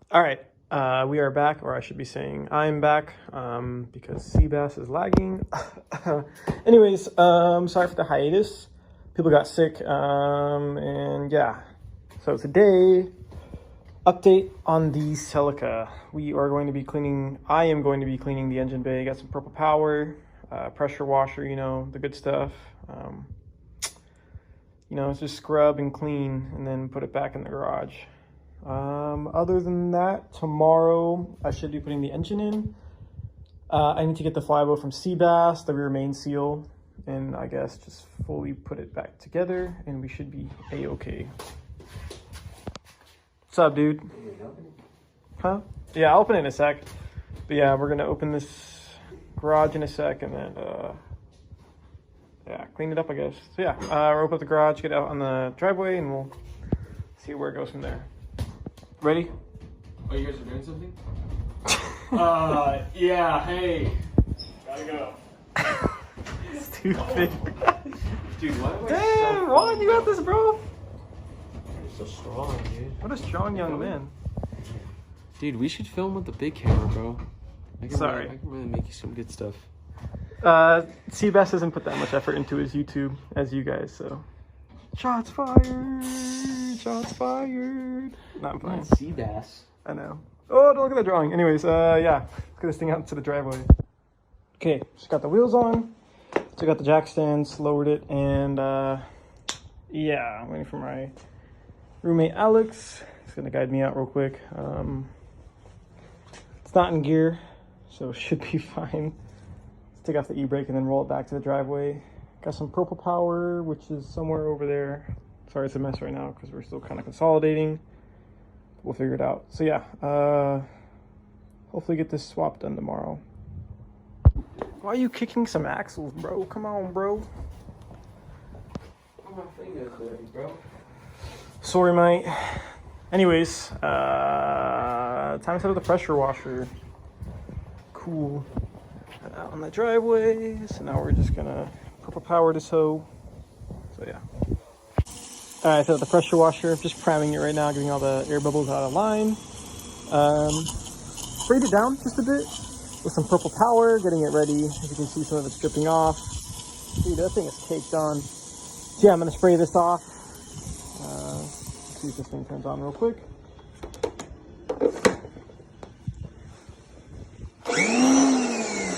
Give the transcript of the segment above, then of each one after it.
All right, we are back, or I should be saying I'm back, because Seabass is lagging. Anyways, sorry for the hiatus. People got sick, and yeah. So today, update on the Celica. We are going to be cleaning. I am going to be cleaning the engine bay. Got some purple power, pressure washer. You know, the good stuff. It's just scrub and clean, and then put it back in the garage. Other than that, tomorrow I should be putting the engine in. I need to get the flybow from Seabass, the rear main seal, and I guess just fully put it back together, and we should be a-okay. What's up, dude? Huh? Yeah, I'll open it in a sec. But yeah, we're gonna open this garage in a sec, and then yeah, clean it up, I guess. So yeah, we'll open up the garage, get out on the driveway, and we'll see where it goes from there. Ready? Oh, you guys are doing something? Yeah, hey. Gotta go. Stupid. Dude, why am I Damn, Ron, you got this, bro? You're so strong, dude. What a strong young man. Dude, we should film with the big camera, bro. I can really make you some good stuff. Seabass doesn't put that much effort into his YouTube as you guys, so. Shots fired! Shots fired! No, I'm playing. Seabass. I know. Oh, don't look at that drawing. Anyways, yeah. Let's get this thing out to the driveway. Okay, just got the wheels on. Took out the jack stands, lowered it, and yeah, I'm waiting for my roommate Alex. He's gonna guide me out real quick. It's not in gear, so it should be fine. Let's take off the e-brake and then roll it back to the driveway. Got some purple power, which is somewhere over there. Sorry, it's a mess right now because we're still kind of consolidating. We'll figure it out. So yeah, hopefully get this swap done tomorrow. Why are you kicking some axles, bro? Come on, bro. Oh, my finger's dirty, bro. Sorry, mate. Anyways, time to set up the pressure washer. Cool. Out on the driveway. So now we're just gonna purple power this hoe. So yeah. Alright, so the pressure washer, just priming it right now, getting all the air bubbles out of line. Sprayed it down just a bit with some purple power, getting it ready. As you can see, some of it's dripping off. Dude, that thing is caked on. So yeah, I'm gonna spray this off. See if this thing turns on real quick.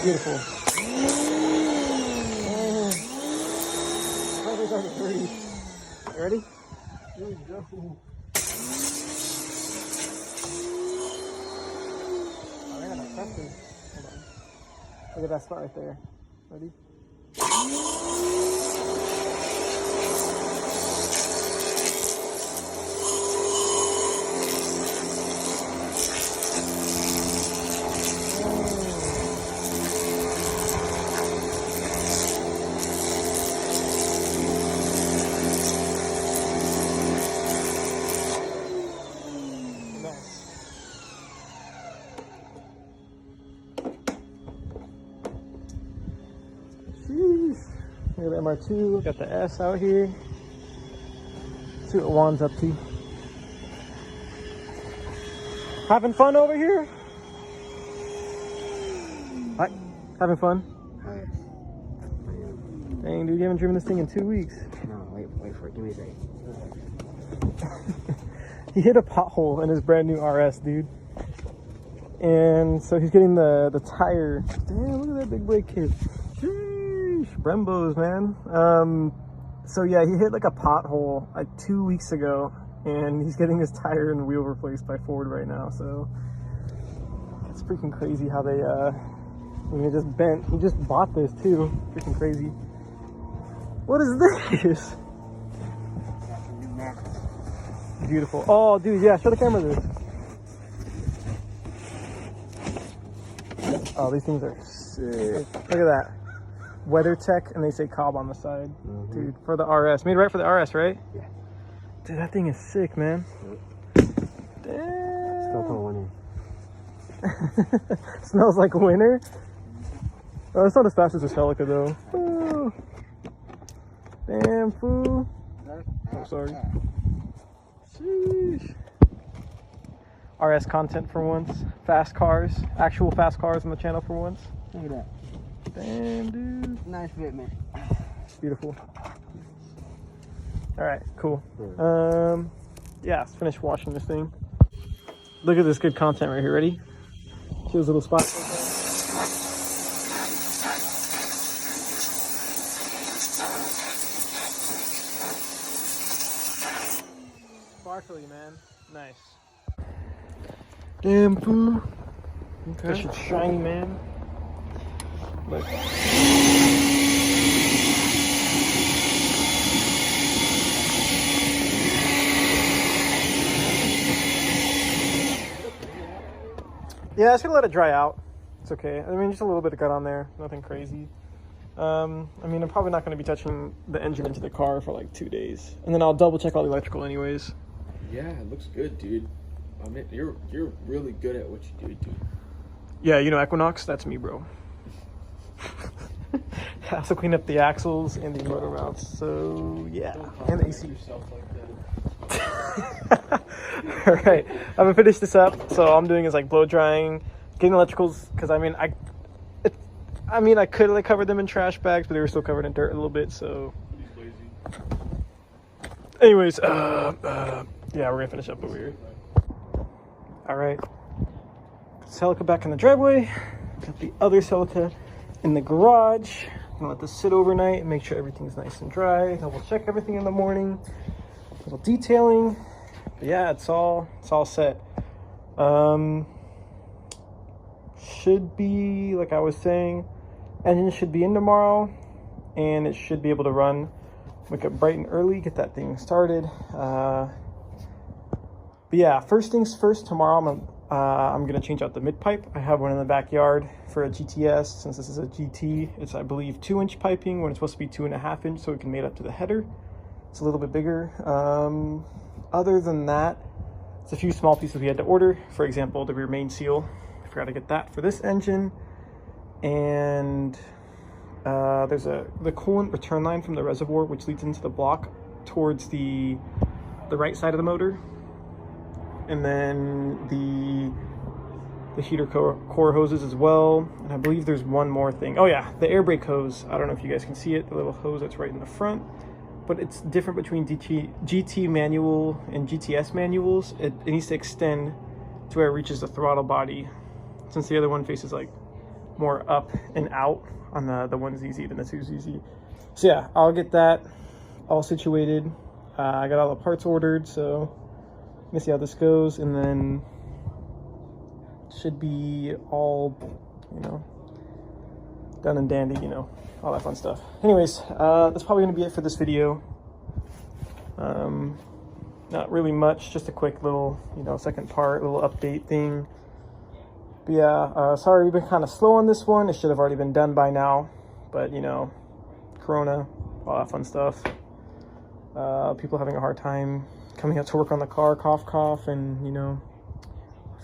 Beautiful. You ready? Here we go. Oh, I got a pressure. Hold on. Look at that spot right there. Ready? Here's the MR2, got the S out here. Let's see what Juan's up to. Having fun over here? What? Having fun? Dang, dude, you haven't driven this thing in 2 weeks. No, wait for it. Give me a second. He hit a pothole in his brand new RS, dude. And so he's getting the tire. Damn, look at that big brake kit. Brembos, man. So yeah, he hit like a pothole like 2 weeks ago, and he's getting his tire and wheel replaced by Ford right now. So it's freaking crazy how they he just bent. He just bought this too. Freaking crazy. What is this? Beautiful. Oh, dude, yeah. Show the camera this. Oh, these things are sick. Look at that. WeatherTech, and they say Cobb on the side. Dude, for the RS. Made right for the RS, right? Yeah. Dude, that thing is sick, man. Damn. Still call winter. Smells like winter. Oh, it's not as fast as a Celica, though. Oh. Damn, fool. Oh, sorry. Sheesh. RS content for once. Fast cars, actual fast cars on the channel for once. Look at that. Damn, dude. Nice fit, man. Beautiful. All right, cool. Yeah, let's finish washing this thing. Look at this good content right here. Ready? See those little spots? Sparkly, man. Nice. Damn, fool. Okay. That shit's shiny, man. Look. Yeah, just gonna let it dry out. It's okay. I mean, just a little bit got on there. Nothing crazy. I mean, I'm probably not gonna be touching the engine into the car for like 2 days, and then I'll double check all the electrical anyways. Yeah, it looks good, dude. I mean, you're really good at what you do, dude. Yeah, you know Equinox? That's me, bro. I also clean up the axles and the motor mounts, so yeah, and the AC. All right, I'm gonna finish this up. So all I'm doing is like blow drying, getting electricals, because I mean I could like cover them in trash bags, but they were still covered in dirt a little bit. So, anyways, yeah, we're gonna finish up over here. All right, Celica back in the driveway. Got the other Celica in the garage. I'm gonna let this sit overnight and make sure everything's nice and dry. Double check everything in the morning. A little detailing. But yeah, it's all set. Should be, like I was saying, engine should be in tomorrow, and it should be able to run. Wake up bright and early, get that thing started. But yeah, first things first, tomorrow I'm gonna change out the mid pipe. I have one in the backyard for a GTS. Since this is a GT, it's, I believe, 2-inch piping when it's supposed to be 2.5 inch, so it can mate up to the header. It's a little bit bigger. Other than that, it's a few small pieces we had to order. For example, the rear main seal. I forgot to get that for this engine. And there's the coolant return line from the reservoir, which leads into the block towards the right side of the motor. And then the heater core hoses as well. And I believe there's one more thing. Oh yeah, the air brake hose. I don't know if you guys can see it, the little hose that's right in the front. But it's different between GT manual and GTS manuals. It needs to extend to where it reaches the throttle body, since the other one faces like more up and out on the 1ZZ than the 2ZZ. So yeah, I'll get that all situated. I got all the parts ordered, so let me see how this goes, and then should be all, you know, done and dandy, you know, all that fun stuff. Anyways, that's probably gonna be it for this video. Not really much, just a quick little, you know, second part, little update thing. But yeah, sorry we've been kind of slow on this one. It should have already been done by now, but you know, Corona, all that fun stuff. People having a hard time coming out to work on the car, cough, and you know,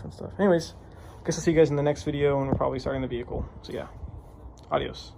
fun stuff. Anyways, guess I'll see you guys in the next video, and we're probably starting the vehicle. So yeah, adios.